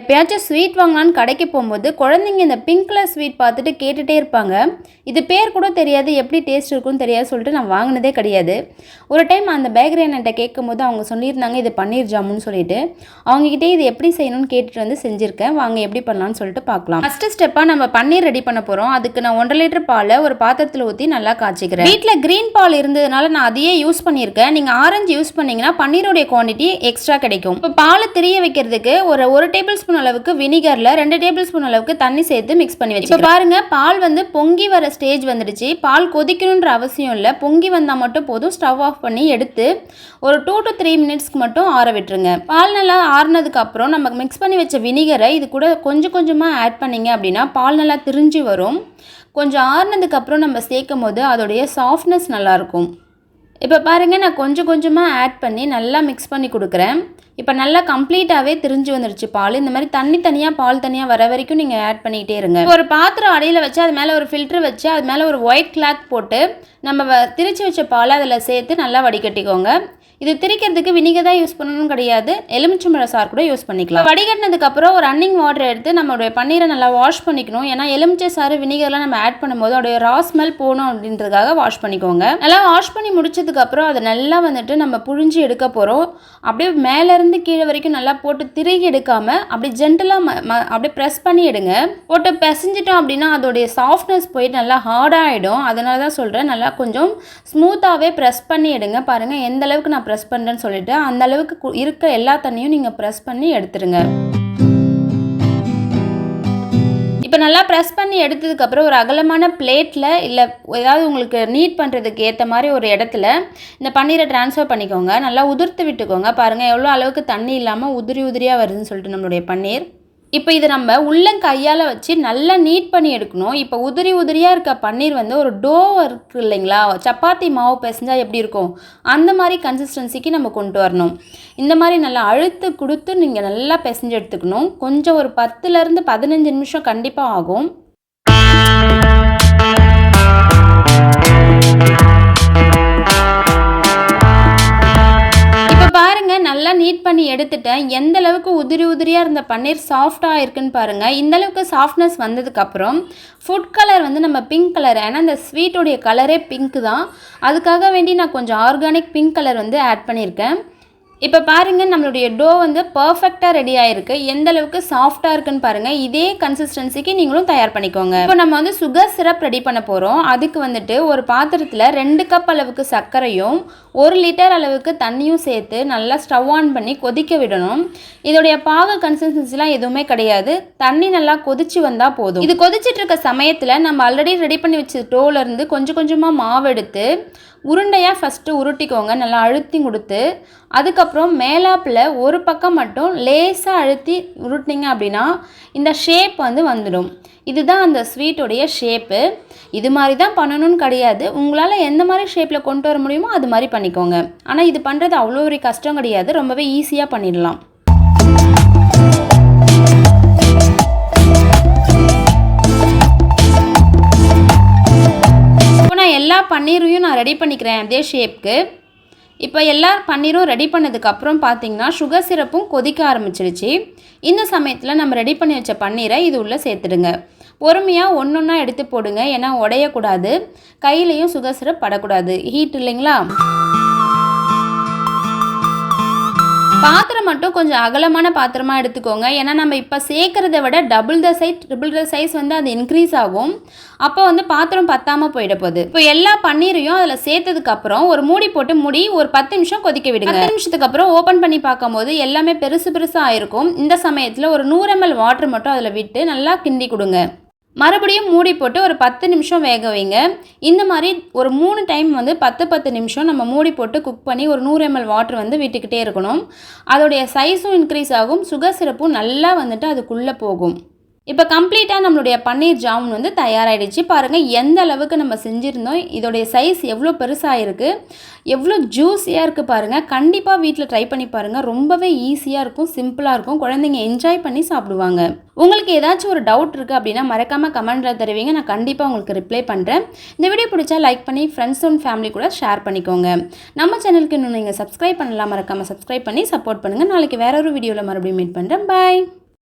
எப்பயாச்சும் ஸ்வீட் வாங்கலான்னு கடைக்கு போகும்போது குழந்தைங்க இந்த பிங்க் கலர் ஸ்வீட் பார்த்துட்டு கேட்டுகிட்டே இருப்பாங்க. இது பேர் கூட தெரியாது, எப்படி டேஸ்ட் இருக்குன்னு தெரியாது சொல்லிட்டு நான் வாங்கினதே கிடையாது. ஒரு டைம் அந்த பேக்கரி அண்ணன்ட்ட கேட்கும்போது அவங்க சொல்லியிருந்தாங்க இது பன்னீர் ஜாமுன்னு சொல்லிட்டு. அவங்ககிட்டே இது எப்படி செய்யணும்னு கேட்டுட்டு வந்து செஞ்சுருக்கேன். வாங்க எப்படி பண்ணலான்னு சொல்லிட்டு பார்க்கலாம். ஃபஸ்ட்டு ஸ்டெப்பாக நம்ம பன்னீர் ரெடி பண்ண போகிறோம். அதுக்கு நான் 1.5 லிட்டர் பாலை ஒரு பாத்திரத்தில் ஊற்றி நல்லா காய்ச்சிக்கிறேன். வீட்டில் க்ரீன் பால் இருந்ததுனால நான் அதையே யூஸ் பண்ணியிருக்கேன். நீங்கள் ஆரஞ்சு யூஸ் பண்ணிங்கன்னா பன்னீருடைய குவான்டிட்டி எக்ஸ்ட்ரா கிடைக்கும். இப்போ பாலை திரிய வைக்கிறதுக்கு ஒரு டேபிள் ஸ்பூன் அளவுக்கு வினிகரில் 2 டேபிள் ஸ்பூன் அளவுக்கு தண்ணி சேர்த்து மிக்ஸ் பண்ணி வச்சு. இப்போ பாருங்க, பால் வந்து பொங்கி வர ஸ்டேஜ் வந்துடுச்சு. பால் கொதிக்கணுன்ற அவசியம் இல்லை, பொங்கி வந்தால் மட்டும் போதும். ஸ்டவ் ஆஃப் பண்ணி எடுத்து ஒரு 2 to 3 மினிட்ஸ்க்கு மட்டும் ஆற விட்டுருங்க. பால் நல்லா ஆறுனதுக்கு அப்புறம் நம்ம மிக்ஸ் பண்ணி வச்ச வினிகரை இது கூட கொஞ்சம் கொஞ்சமாக ஆட் பண்ணிங்க அப்படின்னா பால் நல்லா திரிஞ்சு வரும். கொஞ்சம் ஆறுனதுக்கப்புறம் நம்ம சேர்க்கும் போது அதோடைய சாஃப்ட்னஸ் நல்லாயிருக்கும். இப்போ பாருங்கள், நான் கொஞ்சம் கொஞ்சமாக ஆட் பண்ணி நல்லா மிக்ஸ் பண்ணி கொடுக்குறேன். இப்போ நல்லா கம்ப்ளீட்டாகவே திரிஞ்சு வந்துருச்சு பால். இந்த மாதிரி தண்ணி தனியாக பால் தனியாக வர வரைக்கும் நீங்கள் ஆட் பண்ணிக்கிட்டே இருங்க. ஒரு பாத்திரம் அடியில் வச்சு அது மேலே ஒரு ஃபில்ட்ரு வச்சு அது மேலே ஒரு ஒயிட் கிளாத் போட்டு நம்ம திரிச்சு வச்ச பாலை அதில் சேர்த்து நல்லா வடிகட்டிக்கோங்க. இது திரிக்கிறதுக்கு வினிகர் தான் யூஸ் பண்ணணும்னு கிடையாது, எலுமிச்சம்பழ சாறு கூட யூஸ் பண்ணிக்கலாம். வடிகட்டினதுக்கப்புறம் ஒரு ரன்னிங் வாட்டர் எடுத்து நம்மளுடைய பன்னீரை நல்லா வாஷ் பண்ணிக்கணும். ஏன்னா எலுமிச்சை சாறு வினிகர்லாம் நம்ம ஆட் பண்ணும்போது அதோடைய ரா ஸ்மெல் போகணும் அப்படின்றதுக்காக வாஷ் பண்ணிக்கோங்க. நல்லா வாஷ் பண்ணி முடிச்சதுக்கப்புறம் அதை நல்லா வந்துட்டு நம்ம புழிஞ்சு எடுக்க போகிறோம். அப்படியே மேலேருந்து கீழே வரைக்கும் நல்லா போட்டு திருகி எடுக்காமல் அப்படி ஜென்டலாக அப்படியே ப்ரெஸ் பண்ணி எடுங்க. போட்டு பிசைஞ்சிட்டோம் அப்படின்னா அதோடைய சாஃப்ட்னஸ் போயிட்டு நல்லா ஹார்டாகிடும். அதனால தான் சொல்கிறேன், நல்லா கொஞ்சம் ஸ்மூத்தாகவே ப்ரெஸ் பண்ணி எடுங்க. பாருங்கள் எந்த அளவுக்கு நான் ப்ரெஸ் பண்ணுறேன்னு சொல்லிட்டு அந்த அளவுக்கு இருக்க எல்லா தண்ணியும் நீங்கள் ப்ரெஸ் பண்ணி எடுத்துருங்க. இப்போ நல்லா ப்ரெஸ் பண்ணி எடுத்ததுக்கப்புறம் ஒரு அகலமான பிளேட்டில் இல்லை ஏதாவது உங்களுக்கு நீட் பண்ணுறதுக்கு ஏற்ற மாதிரி ஒரு இடத்துல இந்த பன்னீரை ட்ரான்ஸ்ஃபர் பண்ணிக்கோங்க. நல்லா உதிர்த்து விட்டுக்கோங்க. பாருங்கள் எவ்வளோ அளவுக்கு தண்ணி இல்லாமல் உதிரி உதிரியாக வருதுன்னு சொல்லிட்டு நம்மளுடைய பன்னீர். இப்போ இதை நம்ம உள்ளங்கையால் வச்சு நல்லா நீட் பண்ணி எடுக்கணும். இப்போ உதிரி உதிரியாக இருக்க பன்னீர் வந்து ஒரு டோ இருக்குது இல்லைங்களா, சப்பாத்தி மாவு பிசைஞ்சால் எப்படி இருக்கும் அந்த மாதிரி கன்சிஸ்டன்சிக்கு நம்ம கொண்டு வரணும். இந்த மாதிரி நல்லா அழுத்து கொடுத்து நீங்கள் நல்லா பிசைஞ்சு எடுத்துக்கணும். கொஞ்சம் ஒரு 10லேருந்து 15 நிமிஷம் கண்டிப்பாக ஆகும். நல்லா நீட் பண்ணி எடுத்துட்டேன். எந்த அளவுக்கு உதிரி உதிரியாக இருந்த பன்னீர் சாஃப்டாக இருக்குன்னு பாருங்கள். இந்த அளவுக்கு சாஃப்ட்னஸ் வந்ததுக்கப்புறம் ஃபுட் கலர் வந்து நம்ம பிங்க் கலர், ஏன்னா இந்த ஸ்வீட்டோடைய கலரே பிங்க் தான், அதுக்காக வேண்டி நான் கொஞ்சம் ஆர்கானிக் பிங்க் கலர் வந்து ஆட் பண்ணியிருக்கேன். இப்போ பாருங்கள், நம்மளுடைய டோ வந்து பர்ஃபெக்டாக ரெடி ஆகிருக்கு. எந்த அளவுக்கு சாஃப்டாக இருக்குன்னு பாருங்கள். இதே கன்சிஸ்டன்சிக்கு நீங்களும் தயார் பண்ணிக்கோங்க. இப்போ நம்ம வந்து சுகர் சிரப் ரெடி பண்ண போகிறோம். அதுக்கு வந்துட்டு ஒரு பாத்திரத்தில் 2 கப் அளவுக்கு சர்க்கரையும் 1 லிட்டர் அளவுக்கு தண்ணியும் சேர்த்து நல்லா ஸ்டவ் ஆன் பண்ணி கொதிக்க விடணும். இதோடைய பாக கன்சிஸ்டன்சிலாம் எதுவுமே கிடையாது, தண்ணி நல்லா கொதிச்சு வந்தால் போதும். இது கொதிச்சிட்டு இருக்க சமயத்தில் நம்ம ஆல்ரெடி ரெடி பண்ணி வச்ச டோலேருந்து கொஞ்சம் கொஞ்சமாக மாவு எடுத்து உருண்டையாக ஃபஸ்ட்டு உருட்டிக்கோங்க. நல்லா அழுத்தி கொடுத்து அதுக்கப்புறம் மேலாப்பில் ஒரு பக்கம் மட்டும் லேசாக அழுத்தி உருட்டினீங்க அப்படின்னா இந்த ஷேப் வந்து வந்துடும். இதுதான் அந்த ஸ்வீட்டோடைய ஷேப்பு. இது மாதிரி தான் பண்ணணும்னு கிடையாது, உங்களால் எந்த மாதிரி ஷேப்பில் கொண்டு வர முடியுமோ அது மாதிரி பண்ணிக்கோங்க. ஆனால் இது பண்ணுறது அவ்வளோ ஒரு கஷ்டம் கிடையாது, ரொம்பவே ஈஸியாக பண்ணிடலாம். எல்லா பன்னீரையும் நான் ரெடி பண்ணிக்கிறேன் அதே ஷேப்க்கு. இப்போ எல்லா பன்னீரும் ரெடி பண்ணதுக்கப்புறம் பார்த்தீங்கன்னா சுகர் சிரப்பும் கொதிக்க ஆரம்பிச்சிடுச்சு. இந்த சமயத்தில் நம்ம ரெடி பண்ணி வச்ச பன்னீரை இது உள்ளே சேர்த்துடுங்க. பொறுமையாக ஒன்றொன்னா எடுத்து போடுங்க, ஏன்னா உடையக்கூடாது, கையிலையும் சுகர் சிரப் படக்கூடாது, ஹீட் இல்லைங்களா. பாத்திரம் மட்டும் கொஞ்சம் அகலமான பாத்திரமாக எடுத்துக்கோங்க. ஏன்னா நம்ம இப்போ சேர்க்குறத விட டபுள் த சைஸ் வந்து அது இன்க்ரீஸ் ஆகும். அப்போ வந்து பாத்திரம் பத்தாமல் போயிட போகுது. இப்போ எல்லா பன்னீரையும் அதில் சேர்த்ததுக்கப்புறம் ஒரு மூடி போட்டு மூடி ஒரு 10 நிமிஷம் கொதிக்க விடுங்க. 10 நிமிஷத்துக்கு அப்புறம் ஓப்பன் பண்ணி பார்க்கும்போது எல்லாமே பெருசாக ஆயிருக்கும். இந்த சமயத்தில் ஒரு 100 ml வாட்டர் மட்டும் அதில் விட்டு நல்லா கிண்டி கொடுங்க. மறுபடியும் மூடி போட்டு ஒரு 10 நிமிஷம் வேக வைங்க. இந்த மாதிரி ஒரு 3 டைம் வந்து 10 நிமிஷம் நம்ம மூடி போட்டு குக் பண்ணி ஒரு 100 ml வாட்டர் வந்து விட்டுக்கிட்டே இருக்கணும். அதோடைய சைஸும் இன்க்ரீஸ் ஆகும், சுகர் சிரப்பும் நல்லா வந்துட்டு அதுக்குள்ளே போகும். இப்போ கம்ப்ளீட்டாக நம்மளுடைய பன்னீர் ஜாமுன் வந்து தயாராகிடுச்சு. பாருங்கள் எந்த அளவுக்கு நம்ம செஞ்சுருந்தோம், இதோடைய சைஸ் எவ்வளோ பெருசாக இருக்குது, எவ்வளோ ஜூஸியாக இருக்குது பாருங்கள். கண்டிப்பாக வீட்டில் ட்ரை பண்ணி பாருங்கள், ரொம்பவே ஈஸியாக இருக்கும், சிம்பிளாக இருக்கும், குழந்தைங்க என்ஜாய் பண்ணி சாப்பிடுவாங்க. உங்களுக்கு ஏதாச்சும் ஒரு டவுட் இருக்குது அப்படின்னா மறக்காமல் கமெண்ட்டில் தருவீங்க, நான் கண்டிப்பாக உங்களுக்கு ரிப்ளை பண்ணுறேன். இந்த வீடியோ பிடிச்சா லைக் பண்ணி ஃப்ரெண்ட்ஸ் அண்ட் ஃபேமிலி கூட ஷேர் பண்ணிக்கோங்க. நம்ம சேனலுக்கு இன்னும் நீங்கள் சப்ஸ்கிரைப் பண்ணலாம், மறக்காமல் சப்ஸ்கிரைப் பண்ணி சப்போர்ட் பண்ணுங்கள். நாளைக்கு வேற ஒரு வீடியோவில் மறுபடியும் மீட் பண்ணுறேன். பாய்.